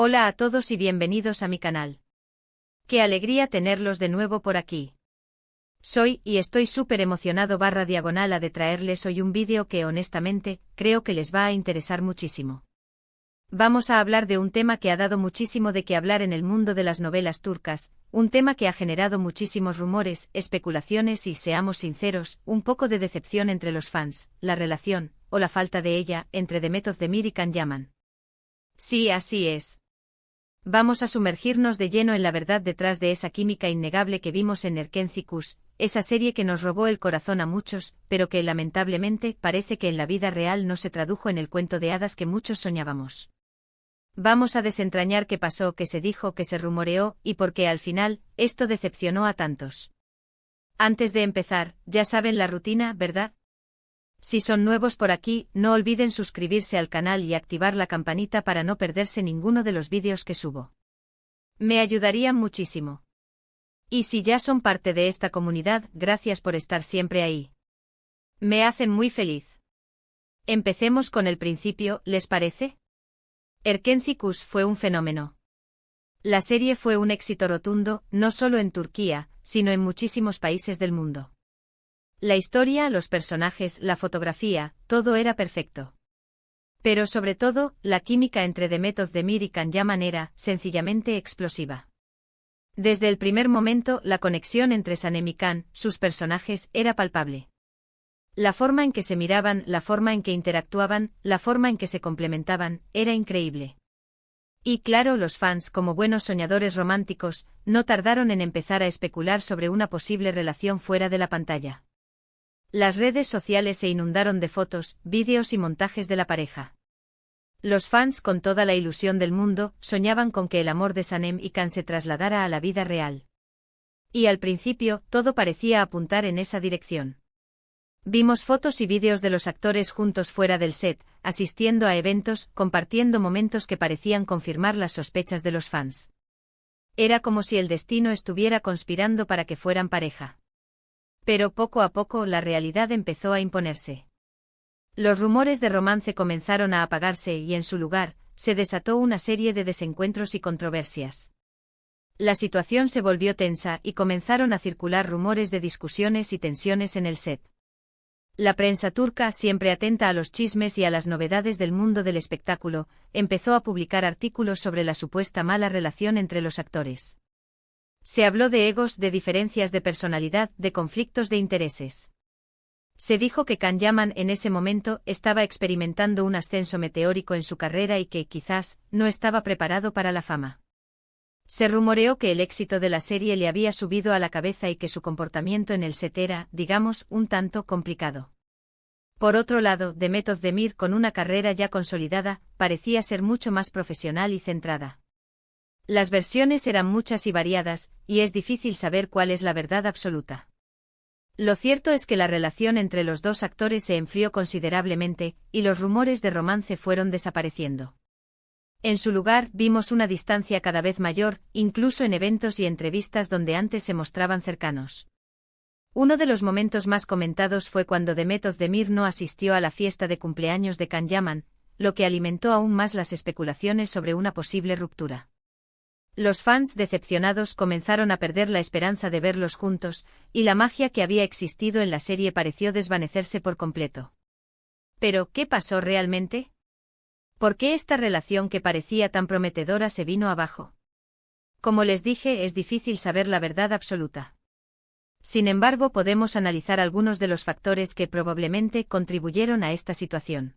Hola a todos y bienvenidos a mi canal. Qué alegría tenerlos de nuevo por aquí. Soy y estoy súper emocionado /diagonal de traerles hoy un vídeo que honestamente, creo que les va a interesar muchísimo. Vamos a hablar de un tema que ha dado muchísimo de qué hablar en el mundo de las novelas turcas, un tema que ha generado muchísimos rumores, especulaciones y, seamos sinceros, un poco de decepción entre los fans, la relación, o la falta de ella, entre Demet Özdemir y Can Yaman. Sí, así es. Vamos a sumergirnos de lleno en la verdad detrás de esa química innegable que vimos en Erkenci Kuş, esa serie que nos robó el corazón a muchos, pero que lamentablemente parece que en la vida real no se tradujo en el cuento de hadas que muchos soñábamos. Vamos a desentrañar qué pasó, qué se dijo, qué se rumoreó, y por qué al final, esto decepcionó a tantos. Antes de empezar, ya saben la rutina, ¿verdad? Si son nuevos por aquí, no olviden suscribirse al canal y activar la campanita para no perderse ninguno de los vídeos que subo. Me ayudarían muchísimo. Y si ya son parte de esta comunidad, gracias por estar siempre ahí. Me hacen muy feliz. Empecemos con el principio, ¿les parece? Erkenci Kuş fue un fenómeno. La serie fue un éxito rotundo, no solo en Turquía, sino en muchísimos países del mundo. La historia, los personajes, la fotografía, todo era perfecto. Pero sobre todo, la química entre Demet Özdemir y Can Yaman era, sencillamente, explosiva. Desde el primer momento, la conexión entre Sanem y Can, sus personajes, era palpable. La forma en que se miraban, la forma en que interactuaban, la forma en que se complementaban, era increíble. Y claro, los fans, como buenos soñadores románticos, no tardaron en empezar a especular sobre una posible relación fuera de la pantalla. Las redes sociales se inundaron de fotos, vídeos y montajes de la pareja. Los fans, con toda la ilusión del mundo, soñaban con que el amor de Sanem y Can se trasladara a la vida real. Y al principio, todo parecía apuntar en esa dirección. Vimos fotos y vídeos de los actores juntos fuera del set, asistiendo a eventos, compartiendo momentos que parecían confirmar las sospechas de los fans. Era como si el destino estuviera conspirando para que fueran pareja. Pero poco a poco la realidad empezó a imponerse. Los rumores de romance comenzaron a apagarse y en su lugar, se desató una serie de desencuentros y controversias. La situación se volvió tensa y comenzaron a circular rumores de discusiones y tensiones en el set. La prensa turca, siempre atenta a los chismes y a las novedades del mundo del espectáculo, empezó a publicar artículos sobre la supuesta mala relación entre los actores. Se habló de egos, de diferencias de personalidad, de conflictos de intereses. Se dijo que Can Yaman en ese momento estaba experimentando un ascenso meteórico en su carrera y que, quizás, no estaba preparado para la fama. Se rumoreó que el éxito de la serie le había subido a la cabeza y que su comportamiento en el set era, digamos, un tanto complicado. Por otro lado, Demet Özdemir, con una carrera ya consolidada, parecía ser mucho más profesional y centrada. Las versiones eran muchas y variadas, y es difícil saber cuál es la verdad absoluta. Lo cierto es que la relación entre los dos actores se enfrió considerablemente, y los rumores de romance fueron desapareciendo. En su lugar, vimos una distancia cada vez mayor, incluso en eventos y entrevistas donde antes se mostraban cercanos. Uno de los momentos más comentados fue cuando Demet Özdemir no asistió a la fiesta de cumpleaños de Can Yaman, lo que alimentó aún más las especulaciones sobre una posible ruptura. Los fans decepcionados comenzaron a perder la esperanza de verlos juntos, y la magia que había existido en la serie pareció desvanecerse por completo. Pero, ¿qué pasó realmente? ¿Por qué esta relación que parecía tan prometedora se vino abajo? Como les dije, es difícil saber la verdad absoluta. Sin embargo, podemos analizar algunos de los factores que probablemente contribuyeron a esta situación.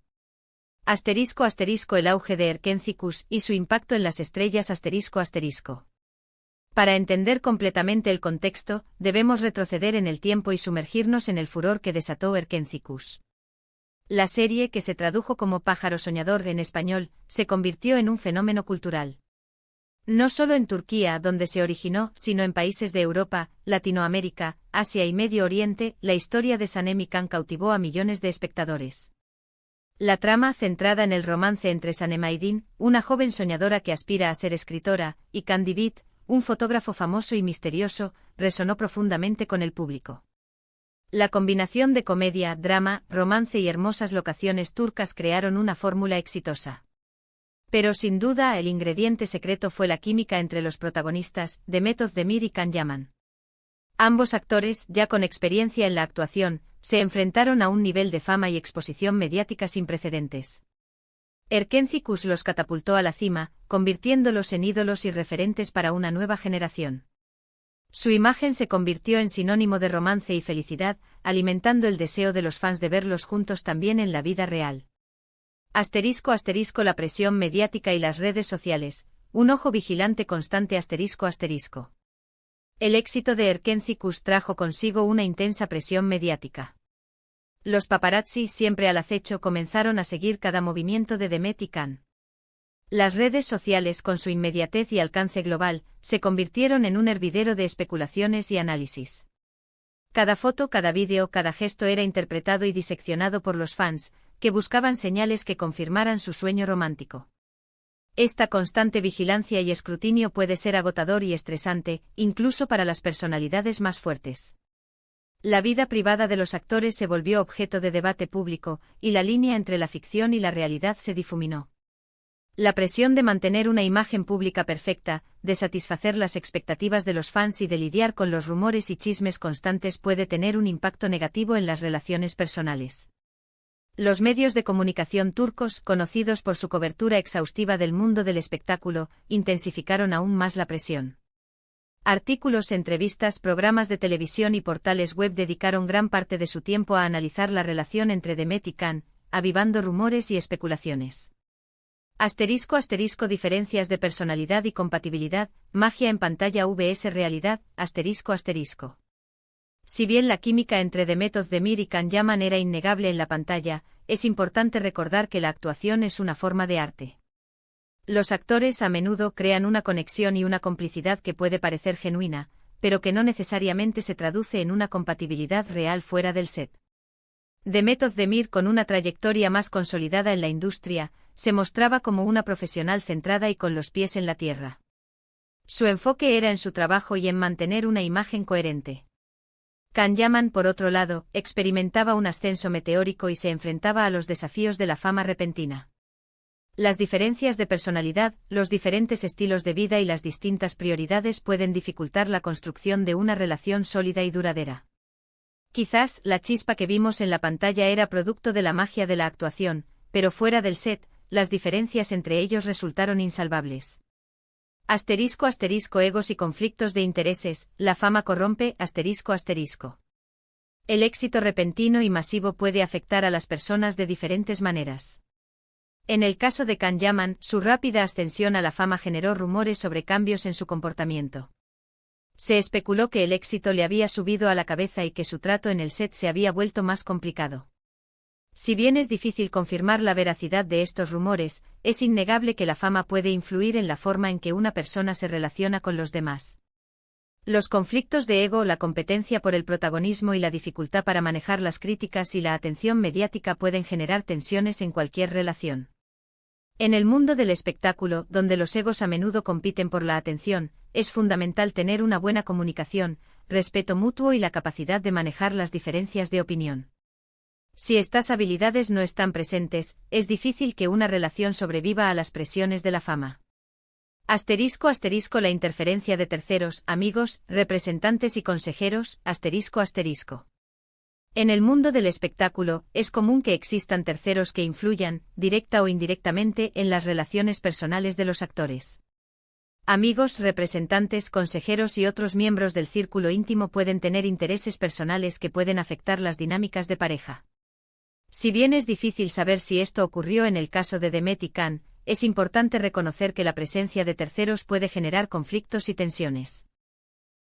**** El auge de Erkenci Kuş y su impacto en las estrellas ****. Para entender completamente el contexto, debemos retroceder en el tiempo y sumergirnos en el furor que desató Erkenci Kuş. La serie, que se tradujo como Pájaro Soñador en español, se convirtió en un fenómeno cultural. No solo en Turquía, donde se originó, sino en países de Europa, Latinoamérica, Asia y Medio Oriente, la historia de Sanem y Can cautivó a millones de espectadores. La trama, centrada en el romance entre Sanem Aydin, una joven soñadora que aspira a ser escritora, y Can Divit, un fotógrafo famoso y misterioso, resonó profundamente con el público. La combinación de comedia, drama, romance y hermosas locaciones turcas crearon una fórmula exitosa. Pero sin duda el ingrediente secreto fue la química entre los protagonistas, Demet Özdemir y Can Yaman. Ambos actores, ya con experiencia en la actuación, se enfrentaron a un nivel de fama y exposición mediática sin precedentes. Erkenci los catapultó a la cima, convirtiéndolos en ídolos y referentes para una nueva generación. Su imagen se convirtió en sinónimo de romance y felicidad, alimentando el deseo de los fans de verlos juntos también en la vida real. *** La presión mediática y las redes sociales, un ojo vigilante constante ***. El éxito de Erkenci trajo consigo una intensa presión mediática. Los paparazzi, siempre al acecho, comenzaron a seguir cada movimiento de Demet y Can. Las redes sociales, con su inmediatez y alcance global, se convirtieron en un hervidero de especulaciones y análisis. Cada foto, cada vídeo, cada gesto era interpretado y diseccionado por los fans, que buscaban señales que confirmaran su sueño romántico. Esta constante vigilancia y escrutinio puede ser agotador y estresante, incluso para las personalidades más fuertes. La vida privada de los actores se volvió objeto de debate público, y la línea entre la ficción y la realidad se difuminó. La presión de mantener una imagen pública perfecta, de satisfacer las expectativas de los fans y de lidiar con los rumores y chismes constantes puede tener un impacto negativo en las relaciones personales. Los medios de comunicación turcos, conocidos por su cobertura exhaustiva del mundo del espectáculo, intensificaron aún más la presión. Artículos, entrevistas, programas de televisión y portales web dedicaron gran parte de su tiempo a analizar la relación entre Demet y Can, avivando rumores y especulaciones. *** Diferencias de personalidad y compatibilidad, magia en pantalla vs realidad, ***. Si bien la química entre Demet Özdemir y Can Yaman era innegable en la pantalla, es importante recordar que la actuación es una forma de arte. Los actores a menudo crean una conexión y una complicidad que puede parecer genuina, pero que no necesariamente se traduce en una compatibilidad real fuera del set. Demet Özdemir, con una trayectoria más consolidada en la industria, se mostraba como una profesional centrada y con los pies en la tierra. Su enfoque era en su trabajo y en mantener una imagen coherente. Can Yaman, por otro lado, experimentaba un ascenso meteórico y se enfrentaba a los desafíos de la fama repentina. Las diferencias de personalidad, los diferentes estilos de vida y las distintas prioridades pueden dificultar la construcción de una relación sólida y duradera. Quizás la chispa que vimos en la pantalla era producto de la magia de la actuación, pero fuera del set, las diferencias entre ellos resultaron insalvables. *** Egos y conflictos de intereses, la fama corrompe, ***. El éxito repentino y masivo puede afectar a las personas de diferentes maneras. En el caso de Can Yaman, su rápida ascensión a la fama generó rumores sobre cambios en su comportamiento. Se especuló que el éxito le había subido a la cabeza y que su trato en el set se había vuelto más complicado. Si bien es difícil confirmar la veracidad de estos rumores, es innegable que la fama puede influir en la forma en que una persona se relaciona con los demás. Los conflictos de ego, la competencia por el protagonismo y la dificultad para manejar las críticas y la atención mediática pueden generar tensiones en cualquier relación. En el mundo del espectáculo, donde los egos a menudo compiten por la atención, es fundamental tener una buena comunicación, respeto mutuo y la capacidad de manejar las diferencias de opinión. Si estas habilidades no están presentes, es difícil que una relación sobreviva a las presiones de la fama. *** La interferencia de terceros, amigos, representantes y consejeros, ***. En el mundo del espectáculo, es común que existan terceros que influyan, directa o indirectamente, en las relaciones personales de los actores. Amigos, representantes, consejeros y otros miembros del círculo íntimo pueden tener intereses personales que pueden afectar las dinámicas de pareja. Si bien es difícil saber si esto ocurrió en el caso de Demet y Can, es importante reconocer que la presencia de terceros puede generar conflictos y tensiones.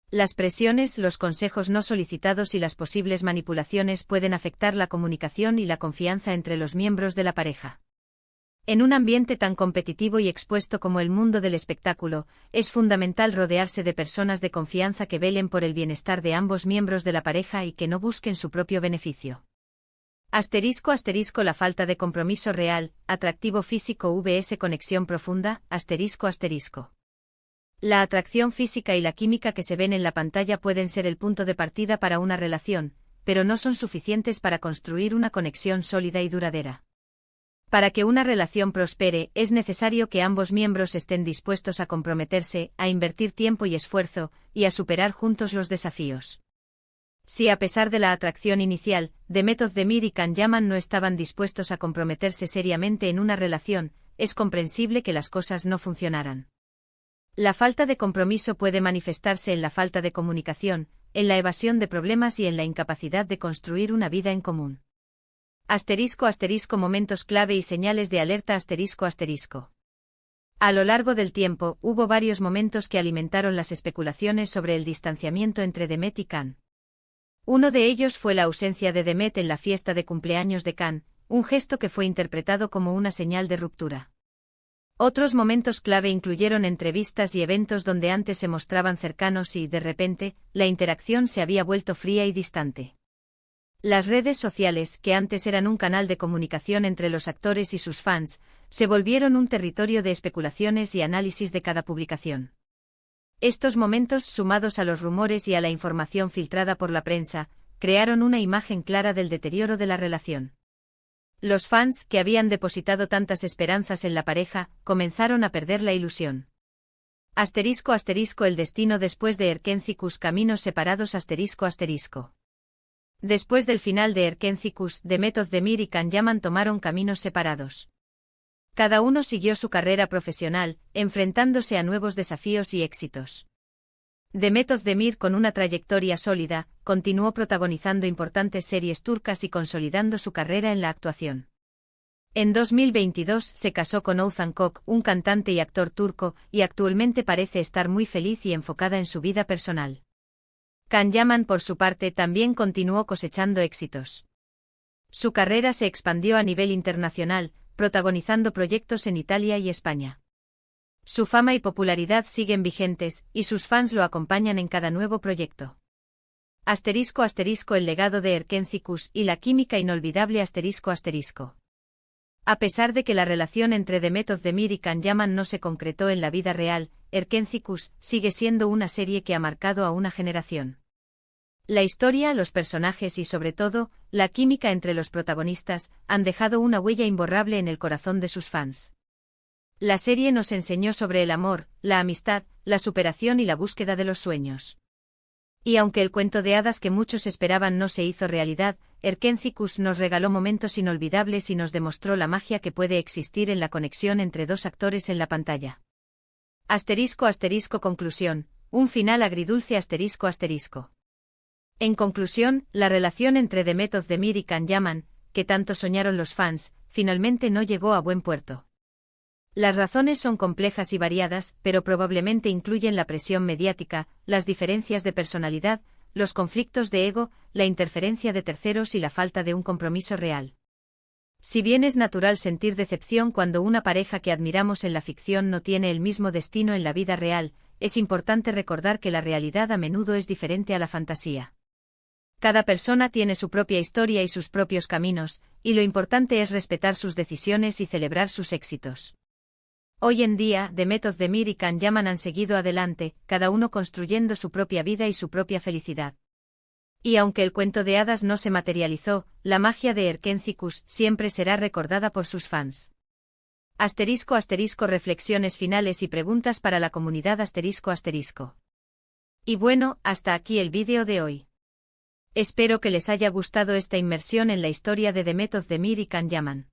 Las presiones, los consejos no solicitados y las posibles manipulaciones pueden afectar la comunicación y la confianza entre los miembros de la pareja. En un ambiente tan competitivo y expuesto como el mundo del espectáculo, es fundamental rodearse de personas de confianza que velen por el bienestar de ambos miembros de la pareja y que no busquen su propio beneficio. *** La falta de compromiso real, atractivo físico vs conexión profunda, ***. La atracción física y la química que se ven en la pantalla pueden ser el punto de partida para una relación, pero no son suficientes para construir una conexión sólida y duradera. Para que una relación prospere, es necesario que ambos miembros estén dispuestos a comprometerse, a invertir tiempo y esfuerzo, y a superar juntos los desafíos. Si a pesar de la atracción inicial, Demet Özdemir y Can Yaman no estaban dispuestos a comprometerse seriamente en una relación, es comprensible que las cosas no funcionaran. La falta de compromiso puede manifestarse en la falta de comunicación, en la evasión de problemas y en la incapacidad de construir una vida en común. *** Momentos clave y señales de alerta ***. A lo largo del tiempo, hubo varios momentos que alimentaron las especulaciones sobre el distanciamiento entre Demet y Can. Uno de ellos fue la ausencia de Demet en la fiesta de cumpleaños de Can, un gesto que fue interpretado como una señal de ruptura. Otros momentos clave incluyeron entrevistas y eventos donde antes se mostraban cercanos y, de repente, la interacción se había vuelto fría y distante. Las redes sociales, que antes eran un canal de comunicación entre los actores y sus fans, se volvieron un territorio de especulaciones y análisis de cada publicación. Estos momentos, sumados a los rumores y a la información filtrada por la prensa, crearon una imagen clara del deterioro de la relación. Los fans, que habían depositado tantas esperanzas en la pareja, comenzaron a perder la ilusión. *** El destino después de Erkenci-Kuş, caminos separados ***. Después del final de Erkenci-Kuş, Demet Özdemir y Can Yaman tomaron caminos separados. Cada uno siguió su carrera profesional, enfrentándose a nuevos desafíos y éxitos. Demet Özdemir, con una trayectoria sólida, continuó protagonizando importantes series turcas y consolidando su carrera en la actuación. En 2022 se casó con Oğuzhan Koç, un cantante y actor turco, y actualmente parece estar muy feliz y enfocada en su vida personal. Can Yaman, por su parte, también continuó cosechando éxitos. Su carrera se expandió a nivel internacional, protagonizando proyectos en Italia y España. Su fama y popularidad siguen vigentes, y sus fans lo acompañan en cada nuevo proyecto. *** El legado de Erkenci-Kuş y la química inolvidable ***. A pesar de que la relación entre Demet Özdemir y Can Yaman no se concretó en la vida real, Erkenci-Kuş sigue siendo una serie que ha marcado a una generación. La historia, los personajes y sobre todo, la química entre los protagonistas, han dejado una huella imborrable en el corazón de sus fans. La serie nos enseñó sobre el amor, la amistad, la superación y la búsqueda de los sueños. Y aunque el cuento de hadas que muchos esperaban no se hizo realidad, Erkenci-Kuş nos regaló momentos inolvidables y nos demostró la magia que puede existir en la conexión entre dos actores en la pantalla. ***. Conclusión. Un final agridulce ***. En conclusión, la relación entre Demet Özdemir y Can Yaman, que tanto soñaron los fans, finalmente no llegó a buen puerto. Las razones son complejas y variadas, pero probablemente incluyen la presión mediática, las diferencias de personalidad, los conflictos de ego, la interferencia de terceros y la falta de un compromiso real. Si bien es natural sentir decepción cuando una pareja que admiramos en la ficción no tiene el mismo destino en la vida real, es importante recordar que la realidad a menudo es diferente a la fantasía. Cada persona tiene su propia historia y sus propios caminos, y lo importante es respetar sus decisiones y celebrar sus éxitos. Hoy en día, Demet Özdemir y Can Yaman han seguido adelante, cada uno construyendo su propia vida y su propia felicidad. Y aunque el cuento de hadas no se materializó, la magia de Erkenci-Kuş siempre será recordada por sus fans. ***. Reflexiones finales y preguntas para la comunidad ***. Y bueno, hasta aquí el vídeo de hoy. Espero que les haya gustado esta inmersión en la historia de Demet Özdemir y Can Yaman.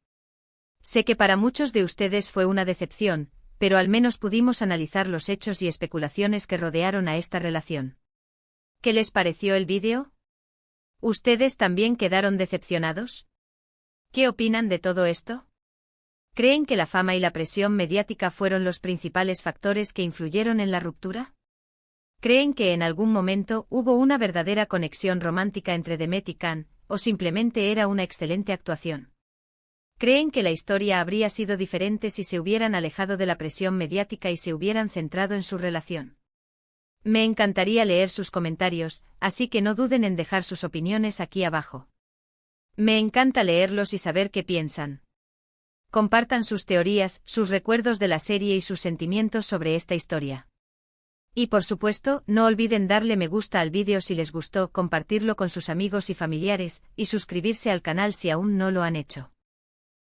Sé que para muchos de ustedes fue una decepción, pero al menos pudimos analizar los hechos y especulaciones que rodearon a esta relación. ¿Qué les pareció el vídeo? ¿Ustedes también quedaron decepcionados? ¿Qué opinan de todo esto? ¿Creen que la fama y la presión mediática fueron los principales factores que influyeron en la ruptura? ¿Creen que en algún momento hubo una verdadera conexión romántica entre Demet y Can, o simplemente era una excelente actuación? ¿Creen que la historia habría sido diferente si se hubieran alejado de la presión mediática y se hubieran centrado en su relación? Me encantaría leer sus comentarios, así que no duden en dejar sus opiniones aquí abajo. Me encanta leerlos y saber qué piensan. Compartan sus teorías, sus recuerdos de la serie y sus sentimientos sobre esta historia. Y por supuesto, no olviden darle me gusta al vídeo si les gustó, compartirlo con sus amigos y familiares, y suscribirse al canal si aún no lo han hecho.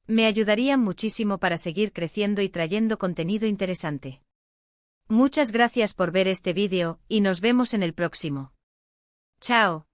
Me ayudarían muchísimo para seguir creciendo y trayendo contenido interesante. Muchas gracias por ver este vídeo, y nos vemos en el próximo. Chao.